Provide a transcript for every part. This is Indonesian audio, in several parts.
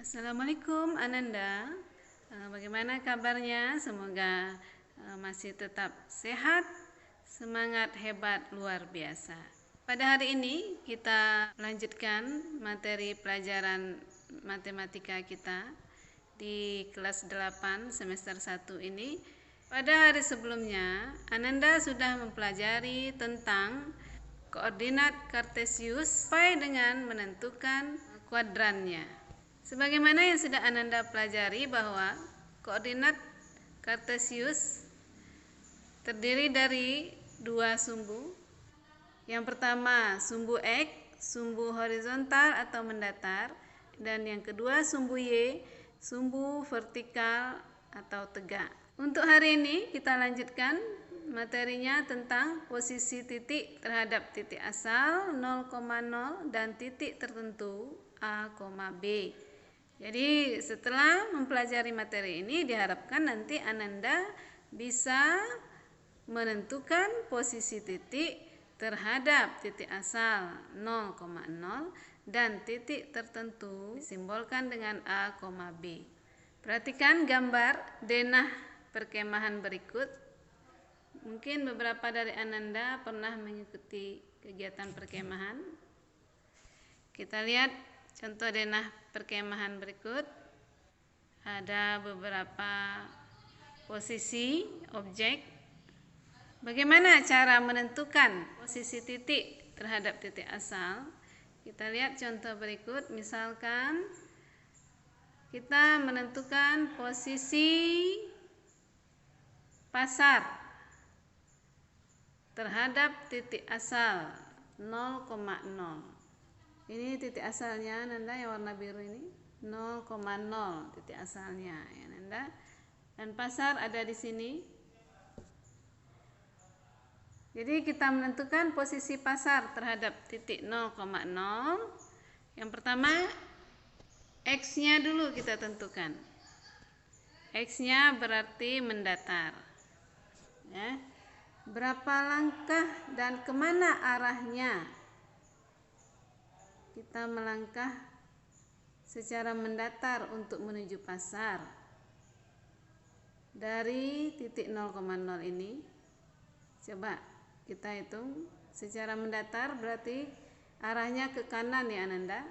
Assalamualaikum Ananda. Bagaimana kabarnya? Semoga masih tetap sehat, semangat hebat luar biasa. Pada hari ini kita lanjutkan materi pelajaran matematika kita di kelas 8 semester 1 ini. Pada hari sebelumnya Ananda sudah mempelajari tentang koordinat Kartesius sampai dengan menentukan kuadrannya. Sebagaimana yang sudah Ananda pelajari bahwa koordinat Kartesius terdiri dari dua sumbu. Yang pertama sumbu X, sumbu horizontal atau mendatar, dan yang kedua sumbu Y, sumbu vertikal atau tegak. Untuk hari ini kita lanjutkan materinya tentang posisi titik terhadap titik asal 0,0 dan titik tertentu A, B. Jadi setelah mempelajari materi ini diharapkan nanti Ananda bisa menentukan posisi titik terhadap titik asal 0,0 dan titik tertentu disimbolkan dengan A, B. Perhatikan gambar denah perkemahan berikut. Mungkin beberapa dari Ananda pernah mengikuti kegiatan perkemahan. Kita lihat contoh denah perkemahan berikut. Ada beberapa posisi objek. Bagaimana cara menentukan posisi titik terhadap titik asal? Kita lihat contoh berikut. Misalkan kita menentukan posisi pasar terhadap titik asal 0,0. Ini titik asalnya Nanda yang warna biru ini 0,0 titik asalnya ya Nanda. Dan pasar ada di sini. Jadi kita menentukan posisi pasar terhadap titik 0,0. Yang pertama X-nya dulu kita tentukan. X-nya berarti mendatar. Ya. Berapa langkah dan kemana arahnya? Kita melangkah secara mendatar untuk menuju pasar. Dari titik 0,0 ini, coba kita hitung secara mendatar berarti arahnya ke kanan ya Ananda.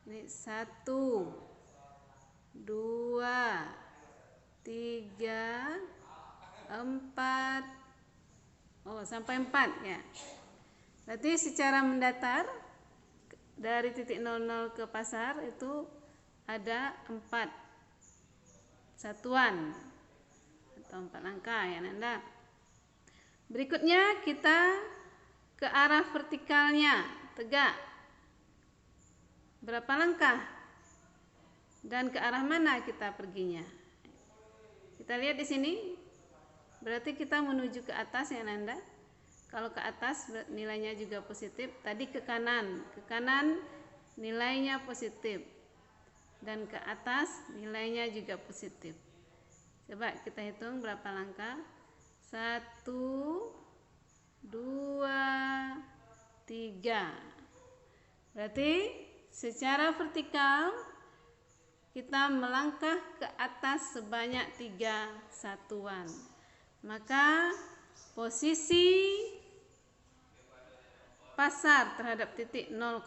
Ini 1, 2, 3, 4, sampai 4 ya. Berarti secara mendatar dari titik 00 ke pasar itu ada 4 satuan atau 4 langkah ya Nanda. Berikutnya kita ke arah vertikalnya, tegak. Berapa langkah? Dan ke arah mana kita perginya? Kita lihat di sini. Berarti kita menuju ke atas ya Nanda. Kalau ke atas nilainya juga positif. Tadi ke kanan nilainya positif. Dan ke atas nilainya juga positif. Coba kita hitung berapa langkah. 1, 2, 3. Berarti secara vertikal kita melangkah ke atas sebanyak 3 satuan. Maka posisi pasar terhadap titik 0,0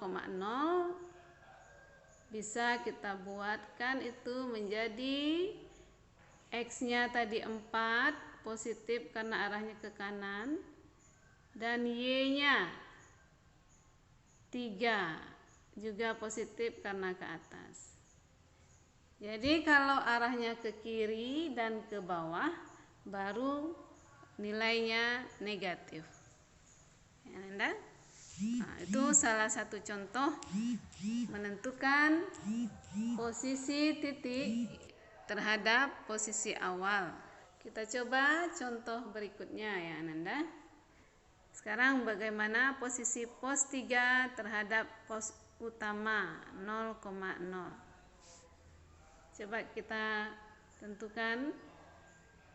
bisa kita buatkan itu menjadi X-nya tadi 4 positif karena arahnya ke kanan, dan Y-nya 3 juga positif karena ke atas. Jadi kalau arahnya ke kiri dan ke bawah baru nilainya negatif. Ya, Nanda? Nah, itu salah satu contoh menentukan posisi titik terhadap posisi awal. Kita coba contoh berikutnya ya Nanda. Sekarang bagaimana posisi pos 3 terhadap pos utama 0,0. Coba kita tentukan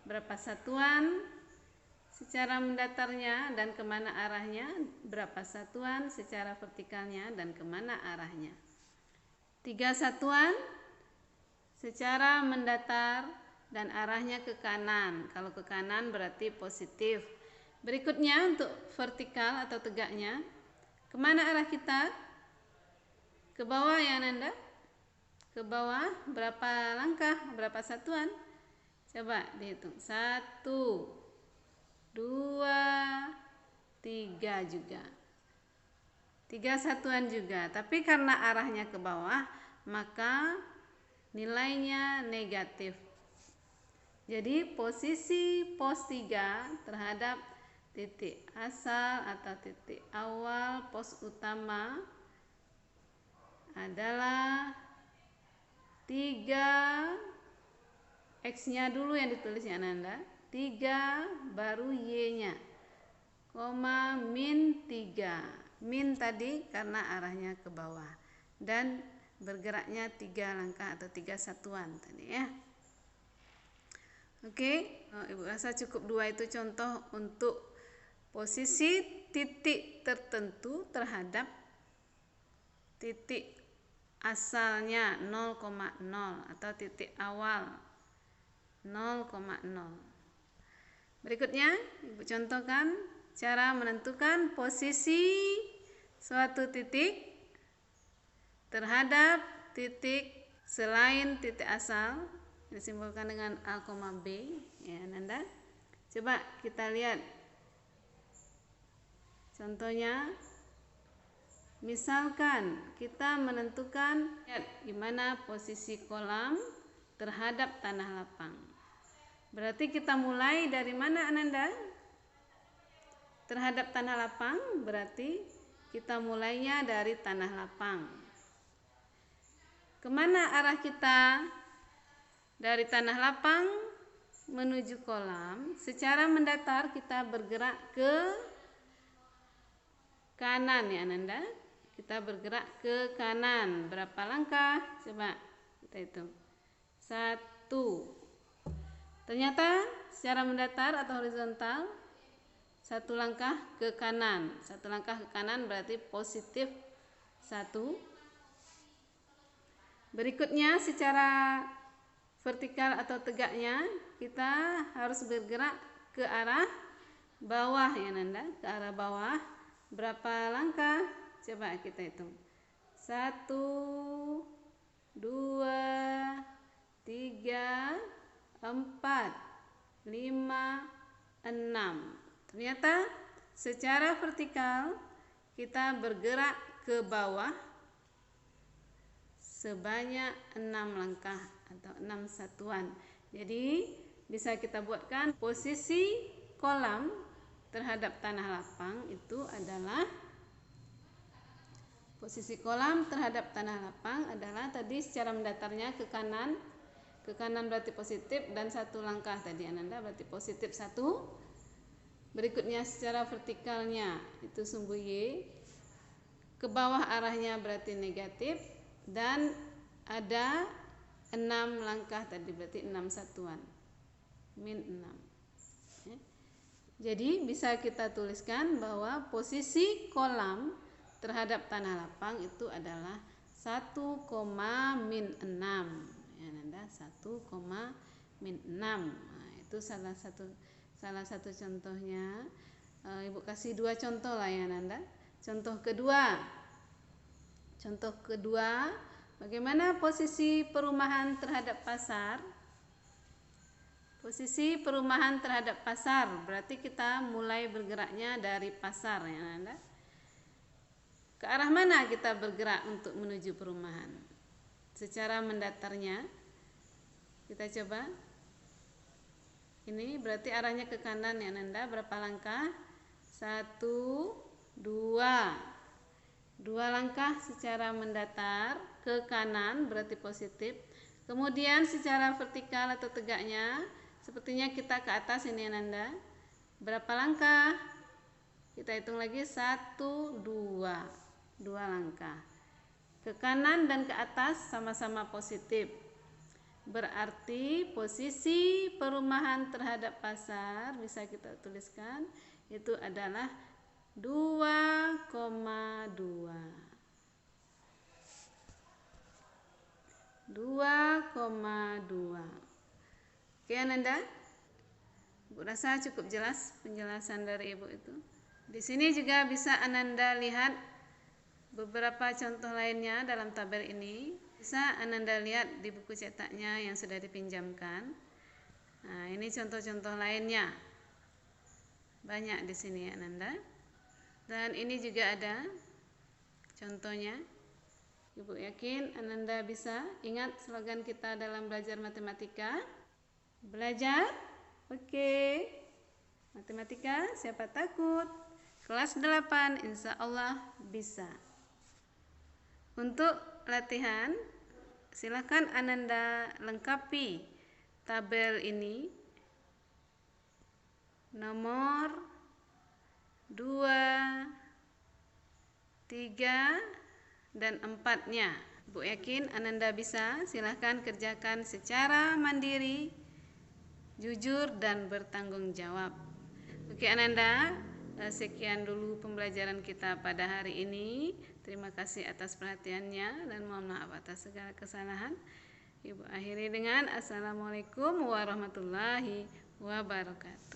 berapa satuan secara mendatarnya dan kemana arahnya, berapa satuan secara vertikalnya dan kemana arahnya. 3 satuan secara mendatar dan arahnya ke kanan. Kalau ke kanan berarti positif. Berikutnya untuk vertikal atau tegaknya, kemana arah kita? Ke bawah ya Nanda? Ke bawah berapa langkah, berapa satuan? Coba dihitung. 1, 2, 3 juga. 3 satuan juga. Tapi karena arahnya ke bawah, maka nilainya negatif. Jadi posisi pos 3 terhadap titik asal atau titik awal pos utama adalah 3, X-nya dulu yang ditulis ya Nanda, 3 baru Y-nya, koma min 3. Min tadi karena arahnya ke bawah dan bergeraknya 3 langkah atau 3 satuan tadi ya. Oke, Ibu rasa cukup 2 itu contoh untuk posisi titik tertentu terhadap titik asalnya 0,0 atau titik awal 0,0. Berikutnya Ibu contohkan cara menentukan posisi suatu titik terhadap titik selain titik asal, disimbolkan dengan A, B ya Nanda. Coba kita lihat contohnya. Misalkan kita menentukan gimana posisi kolam terhadap tanah lapang. Berarti kita mulai dari mana Ananda? Terhadap tanah lapang berarti kita mulainya dari tanah lapang. Kemana arah kita? Dari tanah lapang menuju kolam. Secara mendatar kita bergerak ke kanan ya Ananda. Kita bergerak ke kanan. Berapa langkah? Coba kita hitung. 1. Ternyata secara mendatar atau horizontal 1 langkah ke kanan. 1 langkah ke kanan berarti positif 1. Berikutnya secara vertikal atau tegaknya kita harus bergerak ke arah bawah ya Nanda. Ke arah bawah. Berapa langkah? Coba kita hitung. 1, 2, 3, 4, 5, 6. Ternyata secara vertikal kita bergerak ke bawah sebanyak 6 langkah atau 6 satuan. Jadi bisa kita buatkan posisi kolam terhadap tanah lapang itu adalah posisi kolam terhadap tanah lapang adalah tadi secara mendatarnya ke kanan. Ke kanan berarti positif dan 1 langkah tadi Ananda berarti positif 1. Berikutnya secara vertikalnya itu sumbu Y. Ke bawah arahnya berarti negatif dan ada 6 langkah tadi berarti 6 satuan. Min 6. Jadi bisa kita tuliskan bahwa posisi kolam terhadap tanah lapang itu adalah 1, min 6 ya Nanda, 1, min 6. Nah, itu salah satu contohnya. Ibu kasih 2 contoh lah ya Nanda. Contoh kedua, bagaimana posisi perumahan terhadap pasar? Posisi perumahan terhadap pasar berarti kita mulai bergeraknya dari pasar ya Nanda. Ke arah mana kita bergerak untuk menuju perumahan? Secara mendatarnya kita coba. Ini berarti arahnya ke kanan ya Nanda. Berapa langkah? 1, 2. 2 langkah secara mendatar ke kanan berarti positif. Kemudian secara vertikal atau tegaknya sepertinya kita ke atas ini ya Nanda. Berapa langkah? Kita hitung lagi 1, 2. 2 langkah. Ke kanan dan ke atas sama-sama positif. Berarti posisi perumahan terhadap pasar bisa kita tuliskan itu adalah 2,2. 2,2. Oke Ananda, Ibu rasa cukup jelas penjelasan dari Ibu itu. Di sini juga bisa Ananda lihat beberapa contoh lainnya dalam tabel ini. Bisa Ananda lihat di buku cetaknya yang sudah dipinjamkan. Nah, ini contoh-contoh lainnya. Banyak di sini Ananda. Dan ini juga ada contohnya. Ibu yakin Ananda bisa ingat slogan kita dalam belajar matematika. Belajar, oke. Matematika, siapa takut? Kelas 8, insya Allah bisa. Untuk latihan, silakan Ananda lengkapi tabel ini. Nomor 2, 3, dan 4-nya. Bu yakin Ananda bisa, silahkan kerjakan secara mandiri, jujur, dan bertanggung jawab. Oke Ananda, sekian dulu pembelajaran kita pada hari ini. Terima kasih atas perhatiannya dan mohon maaf atas segala kesalahan. Ibu akhiri dengan Assalamualaikum warahmatullahi wabarakatuh.